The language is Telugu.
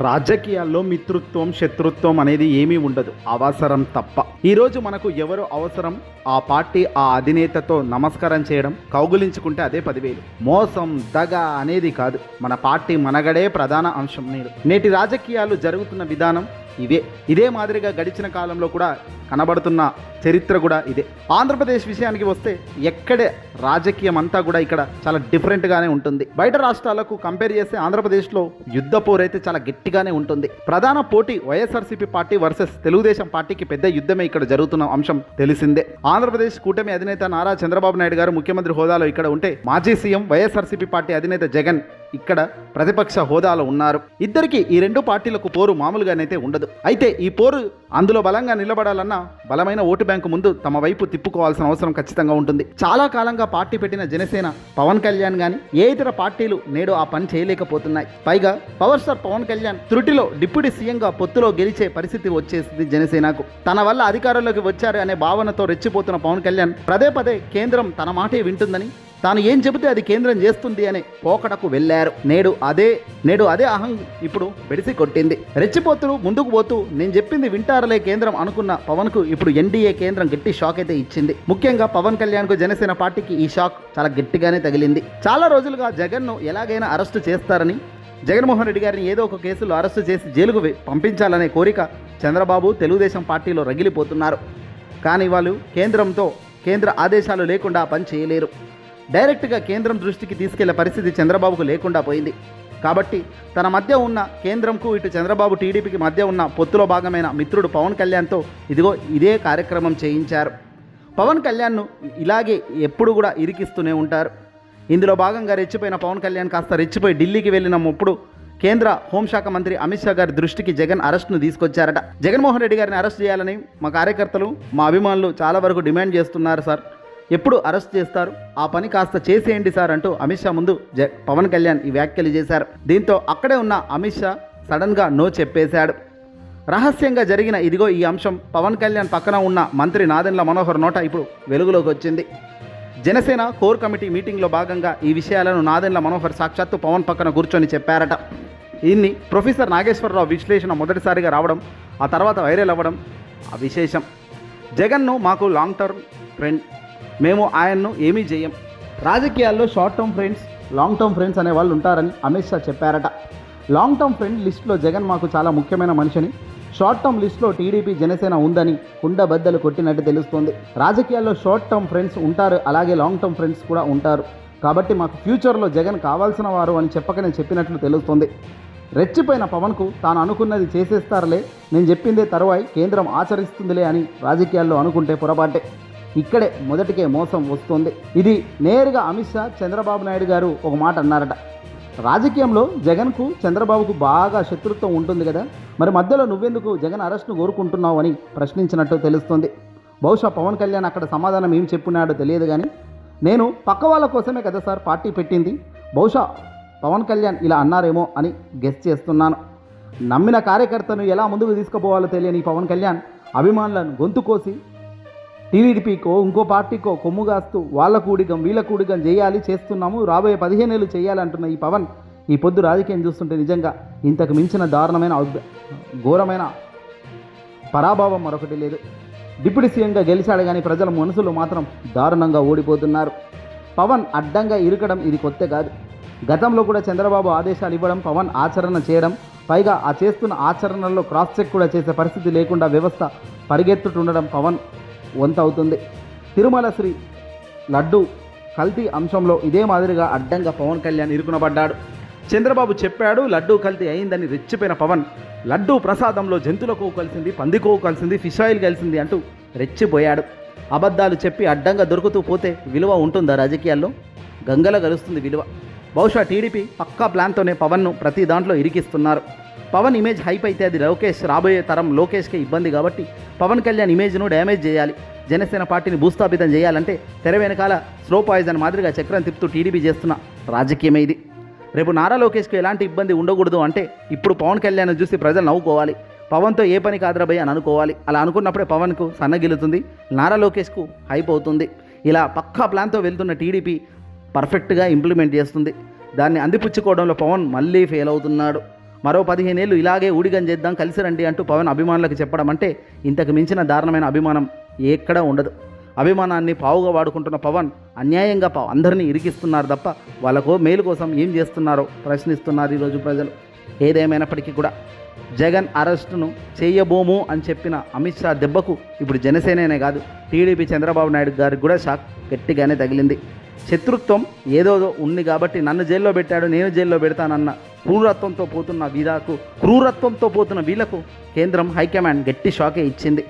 రాజకీయాల్లో మిత్రుత్వం శత్రుత్వం అనేది ఏమీ ఉండదు, అవసరం తప్ప. ఈరోజు మనకు ఎవరు అవసరం, ఆ పార్టీ ఆ అధినేతతో నమస్కారం చేయడం, కౌగులించుకుంటే అదే 10,000. మోసం దగ అనేది కాదు, మన పార్టీ మనగడే ప్రధాన అంశం. నేటి రాజకీయాలు జరుగుతున్న విధానం ఇదే మాదిరిగా గడిచిన కాలంలో కూడా కనబడుతున్న చరిత్ర కూడా ఇదే. ఆంధ్రప్రదేశ్ విషయానికి వస్తే ఎక్కడే రాజకీయం అంతా కూడా ఇక్కడ చాలా డిఫరెంట్గానే ఉంటుంది. బయట రాష్ట్రాలకు కంపేర్ చేస్తే ఆంధ్రప్రదేశ్లో యుద్ధ పోరైతే చాలా గట్టిగానే ఉంటుంది. ప్రధాన పోటీ వైఎస్ఆర్సీపీ పార్టీ వర్సెస్ తెలుగుదేశం పార్టీకి పెద్ద యుద్ధమే ఇక్కడ జరుగుతున్న అంశం తెలిసిందే. ఆంధ్రప్రదేశ్ కూటమి అధినేత నారా చంద్రబాబు నాయుడు గారు ముఖ్యమంత్రి హోదాలో ఇక్కడ ఉంటే, మాజీ సీఎం వైఎస్ఆర్సీపీ పార్టీ అధినేత జగన్ ఇక్కడ ప్రతిపక్ష హోదాలో ఉన్నారు. ఇద్దరికి ఈ రెండు పార్టీలకు పోరు మామూలుగానైతే ఉండదు. అయితే ఈ పోరు అందులో బలంగా నిలబడాలన్నా బలమైన ఓటు బ్యాంకు ముందు తమ వైపు తిప్పుకోవాల్సిన అవసరం ఖచ్చితంగా ఉంటుంది. చాలా కాలంగా పార్టీ పెట్టిన జనసేన, పవన్ కళ్యాణ్ గాని ఏ ఇతర పార్టీలు నేడు ఆ పని చేయలేకపోతున్నాయి. పైగా పవర్ స్టార్ పవన్ కళ్యాణ్ త్రుటిలో డిప్యూటీ సీఎంగా పొత్తులో గెలిచే పరిస్థితి వచ్చేసింది జనసేనకు. తన వల్ల అధికారంలోకి వచ్చారు అనే భావనతో రెచ్చిపోతున్న పవన్ కళ్యాణ్ పదే కేంద్రం తన మాటే వింటుందని, తాను ఏం చెబితే అది కేంద్రం చేస్తుంది అనే పోకడకు వెళ్లారు. నేడు అదే అహం ఇప్పుడు బెడిసి కొట్టింది. రెచ్చిపోతూ ముందుకు పోతూ నేను చెప్పింది వింటారులే కేంద్రం అనుకున్న పవన్ కు ఇప్పుడు ఎన్డీఏ కేంద్రం గట్టి షాక్ అయితే ఇచ్చింది. ముఖ్యంగా పవన్ కళ్యాణ్ కు జనసేన పార్టీకి ఈ షాక్ చాలా గట్టిగానే తగిలింది. చాలా రోజులుగా జగన్ ను ఎలాగైనా అరెస్టు చేస్తారని, జగన్మోహన్ రెడ్డి గారిని ఏదో ఒక కేసులో అరెస్టు చేసి జైలుకు పంపించాలనే కోరిక చంద్రబాబు తెలుగుదేశం పార్టీలో రగిలిపోతున్నారు. కానీ వాళ్ళు కేంద్ర ఆదేశాలు లేకుండా పని చేయలేరు. డైరెక్ట్గా కేంద్రం దృష్టికి తీసుకెళ్లే పరిస్థితి చంద్రబాబుకు లేకుండా పోయింది. కాబట్టి తన మధ్య ఉన్న కేంద్రంకు, ఇటు చంద్రబాబు టీడీపీకి మధ్య ఉన్న పొత్తులో భాగమైన మిత్రుడు పవన్ కళ్యాణ్తో ఇదే కార్యక్రమం చేయించారు. పవన్ కళ్యాణ్ను ఇలాగే ఎప్పుడు కూడా ఇరికిస్తూనే ఉంటారు. ఇందులో భాగంగా రెచ్చిపోయిన పవన్ కళ్యాణ్ కాస్త రెచ్చిపోయి ఢిల్లీకి వెళ్ళినప్పుడు కేంద్ర హోంశాఖ మంత్రి అమిత్ షా గారి దృష్టికి జగన్ అరెస్ట్ను తీసుకొచ్చారట. జగన్మోహన్ రెడ్డి గారిని అరెస్ట్ చేయాలని మా కార్యకర్తలు, మా అభిమానులు చాలా వరకు డిమాండ్ చేస్తున్నారు సార్. ఎప్పుడు అరెస్ట్ చేస్తారు, ఆ పని కాస్త చేసేయండి సార్ అంటూ అమిత్ షా ముందు పవన్ కళ్యాణ్ ఈ వ్యాఖ్యలు చేశారు. దీంతో అక్కడే ఉన్న అమిత్ షా సడన్గా నో చెప్పేశాడు. రహస్యంగా జరిగిన ఈ అంశం పవన్ కళ్యాణ్ పక్కన ఉన్న మంత్రి నాదెండ్ల మనోహర్ నోట ఇప్పుడు వెలుగులోకి వచ్చింది. జనసేన కోర్ కమిటీ మీటింగ్లో భాగంగా ఈ విషయాలను నాదెండ్ల మనోహర్ సాక్షాత్తు పవన్ పక్కన కూర్చొని చెప్పారట. దీన్ని ప్రొఫెసర్ నాగేశ్వరరావు విశ్లేషణ మొదటిసారిగా రావడం, ఆ తర్వాత వైరల్ అవ్వడం ఆ విశేషం. జగన్ను మాకు లాంగ్ టర్మ్ ఫ్రెండ్, మేము ఆయన్ను ఏమీ చేయం. రాజకీయాల్లో short term friends, long term friends అనే వాళ్ళు ఉంటారని అమిత్ షా చెప్పారట. లాంగ్ టర్మ్ ఫ్రెండ్ లిస్టులో జగన్ మాకు చాలా ముఖ్యమైన మనిషిని, షార్ట్ టర్మ్ లిస్టులో టీడీపీ జనసేన ఉందని కుండబద్దలు కొట్టినట్టు తెలుస్తోంది. రాజకీయాల్లో షార్ట్ టర్మ్ ఫ్రెండ్స్ ఉంటారు, అలాగే లాంగ్ టర్మ్ ఫ్రెండ్స్ కూడా ఉంటారు. కాబట్టి మాకు ఫ్యూచర్లో జగన్ కావాల్సిన వారు అని చెప్పకనే చెప్పినట్లు తెలుస్తుంది. రెచ్చిపోయిన పవన్కు తాను అనుకున్నది చేసేస్తారులే, నేను చెప్పిందే తరువాయి కేంద్రం ఆచరిస్తుందిలే అని రాజకీయాల్లో అనుకుంటే పొరపాటే. ఇక్కడే మొదటికే మోసం వస్తుంది. ఇది నేరుగా అమిత్ షా, చంద్రబాబు నాయుడు గారు ఒక మాట అన్నారట. రాజకీయంలో జగన్కు చంద్రబాబుకు బాగా శత్రుత్వం ఉంటుంది కదా, మరి మధ్యలో నువ్వెందుకు జగన్ అరెస్ట్ను కోరుకుంటున్నావు అని ప్రశ్నించినట్టు తెలుస్తుంది. బహుశా పవన్ కళ్యాణ్ అక్కడ సమాధానం ఏం చెప్పినాడో తెలియదు, కానీ నేను పక్క వాళ్ళ కోసమే కదా సార్ పార్టీ పెట్టింది, బహుశా పవన్ కళ్యాణ్ ఇలా అన్నారేమో అని గెస్ చేస్తున్నాను. నమ్మిన కార్యకర్తను ఎలా ముందుకు తీసుకుపోవాలో తెలియని పవన్ కళ్యాణ్ అభిమానులను గొంతు కోసి టీడీపీకో ఇంకో పార్టీకో కొమ్ము కాస్తూ వాళ్ళ కూడిగం వీళ్ళ కూడిగం చేస్తున్నాము, రాబోయే 15 ఏళ్ళు చేయాలంటున్న ఈ పవన్ ఈ పొద్దు రాజకీయం చూస్తుంటే నిజంగా ఇంతకు మించిన దారుణమైన ఘోరమైన పరాభావం మరొకటి లేదు. డిప్యూటీ సీఎంగా గెలిచాడు కానీ ప్రజల మనసులో మాత్రం దారుణంగా ఓడిపోతున్నారు. పవన్ అడ్డంగా ఇరకడం ఇది కొత్త కాదు. గతంలో కూడా చంద్రబాబు ఆదేశాలు ఇవ్వడం, పవన్ ఆచరణ చేయడం, పైగా ఆ చేస్తున్న ఆచరణలో క్రాస్ చెక్ కూడా చేసే పరిస్థితి లేకుండా వ్యవస్థ పరిగెత్తుతుండడం పవన్ వంత అవుతుంది. తిరుమల శ్రీ లడ్డు కల్తీ అంశంలో ఇదే మాదిరిగా అడ్డంగా పవన్ కళ్యాణ్ ఇరుకునబడ్డాడు. చంద్రబాబు చెప్పాడు లడ్డూ కల్తీ అయిందని రెచ్చిపోయిన పవన్, లడ్డూ ప్రసాదంలో జంతువుల కొవ్వు కలిసింది, పంది కొవ్వు కలిసింది, ఫిష్ ఆయిల్ కలిసింది అంటూ రెచ్చిపోయాడు. అబద్ధాలు చెప్పి అడ్డంగా దొరుకుతూ పోతే విలువ ఉంటుందా రాజకీయాల్లో? గంగల గలుస్తుంది విలువ. బహుశా టీడీపీ పక్కా ప్లాన్తోనే పవన్ను ప్రతి దాంట్లో ఇరికిస్తున్నారు. పవన్ ఇమేజ్ హైప్ అయితే అది రాబోయే తరం లోకేష్కే ఇబ్బంది. కాబట్టి పవన్ కళ్యాణ్ ఇమేజ్ను డ్యామేజ్ చేయాలి, జనసేన పార్టీని భూస్థాపితం చేయాలంటే తెర వెనకాల స్లో పాయిజన్ మాదిరిగా చక్రం తిప్పుతూ టీడీపీ చేస్తున్న రాజకీయమే ఇది. రేపు నారా లోకేష్కి ఎలాంటి ఇబ్బంది ఉండకూడదు అంటే ఇప్పుడు పవన్ కళ్యాణ్ చూసి ప్రజలు నవ్వుకోవాలి, పవన్తో ఏ పని కాదరాబోయ్ అని అనుకోవాలి. అలా అనుకున్నప్పుడే పవన్కు సన్నగిలుతుంది, నారా లోకేష్కు హైప్ అవుతుంది. ఇలా పక్కా ప్లాన్తో వెళ్తున్న టీడీపీ పర్ఫెక్ట్గా ఇంప్లిమెంట్ చేస్తుంది. దాన్ని అందిపుచ్చుకోవడంలో పవన్ మళ్ళీ ఫెయిల్ అవుతున్నాడు. మరో 15 ఏళ్ళు ఇలాగే ఊడిగం చేద్దాం కలిసి రండి అంటూ పవన్ అభిమానులకు చెప్పడం అంటే ఇంతకు మించిన దారుణమైన అభిమానం ఎక్కడా ఉండదు. అభిమానాన్ని పావుగా వాడుకుంటున్న పవన్ అన్యాయంగా అందరినీ ఇరికిస్తున్నారు తప్ప వాళ్ళకో మేలు కోసం ఏం చేస్తున్నారో ప్రశ్నిస్తున్నారు ఈరోజు ప్రజలు. ఏదేమైనప్పటికీ కూడా జగన్ అరెస్టును చేయబోము అని చెప్పిన అమిత్ షా దెబ్బకు ఇప్పుడు జనసేననే కాదు టీడీపీ చంద్రబాబు నాయుడు గారికి కూడా షాక్ గట్టిగానే తగిలింది. శత్రుత్వం ఏదో ఉంది కాబట్టి నన్ను జైల్లో పెట్టాడు, నేను జైల్లో పెడతానన్న క్రూరత్వంతో పోతున్న వీళ్ళకు కేంద్రం హైకమాండ్ గట్టి షాకే ఇచ్చింది.